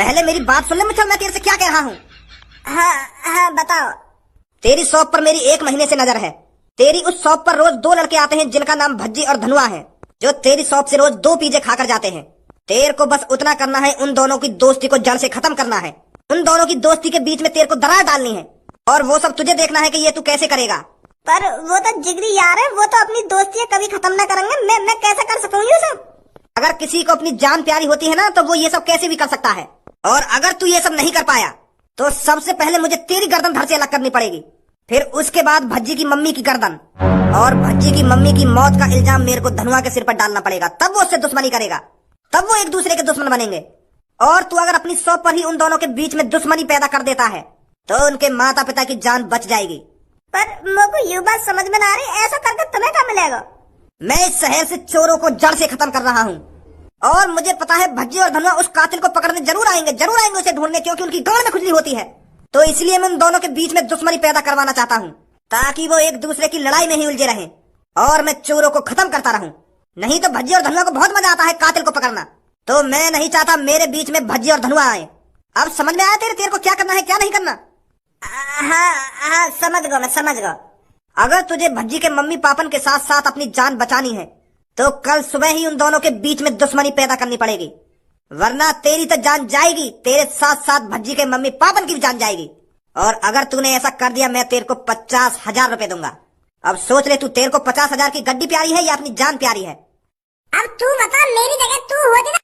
पहले मेरी बात सुन ले मित्तल, मैं तेरे से क्या कह रहा हूँ। हाँ हाँ बताओ। तेरी शॉप पर मेरी 1 महीने से नजर है। तेरी उस शॉप पर रोज 2 लड़के आते हैं जिनका नाम भज्जी और धनुआ है, जो तेरी शॉप से रोज 2 पिज्जे खाकर जाते हैं। तेरे को बस उतना करना है, उन दोनों की दोस्ती को जड़ से खत्म करना है। उन दोनों की दोस्ती के बीच में तेरे को दरार डालनी है, और वो सब तुझे देखना है कि ये तू कैसे करेगा। पर वो तो जिगरी यार है, वो तो अपनी दोस्ती कभी खत्म न करेंगे। मैं कैसे कर सकूँ ये सब? अगर किसी को अपनी जान प्यारी होती है ना, तो वो ये सब कैसे भी कर सकता है। और अगर तू ये सब नहीं कर पाया तो सबसे पहले मुझे तेरी गर्दन धड़ से अलग करनी पड़ेगी, फिर उसके बाद भज्जी की मम्मी की गर्दन, और भज्जी की मम्मी की मौत का इल्जाम मेरे को धनुआ के सिर पर डालना पड़ेगा। तब वो उससे दुश्मनी करेगा, तब वो एक दूसरे के दुश्मन बनेंगे। और तू अगर अपनी शॉप पर ही उन दोनों के बीच में दुश्मनी पैदा कर देता है तो उनके माता पिता की जान बच जाएगी। पर मुझको ये बात समझ में ना आ रही, ऐसा करके तुम्हें क्या मिलेगा? मैं इस शहर से चोरों को जड़ से खत्म कर रहा हूँ, और मुझे पता है भज्जी और धनुआ उस कातिल को पकड़ने जरूर आएंगे उसे ढूंढने, क्योंकि उनकी गांड में खुजली होती है। तो इसलिए मैं उन दोनों के बीच में दुश्मनी पैदा करवाना चाहता हूँ, ताकि वो एक दूसरे की लड़ाई में ही उलझे रहें और मैं चोरों को खत्म करता रहूं। नहीं तो भज्जी और धनुआ को बहुत मजा आता है कातिल को पकड़ना, तो मैं नहीं चाहता मेरे बीच में भज्जी और धनुआ आए। अब समझ में आया तेरे को क्या करना है क्या नहीं करना? हाँ समझ गया, मैं समझ गया। अगर तुझे भज्जी के मम्मी पापन के साथ साथ अपनी जान बचानी है तो कल सुबह ही उन दोनों के बीच में दुश्मनी पैदा करनी पड़ेगी, वरना तेरी तो जान जाएगी, तेरे साथ साथ भज्जी के मम्मी पापन की भी जान जाएगी। और अगर तूने ऐसा कर दिया मैं तेरे को 50,000 रुपए दूंगा। अब सोच ले, तू तेरे को 50,000 की गड्डी प्यारी है या अपनी जान प्यारी है? अब तू बता, मेरी जगह तू होती ना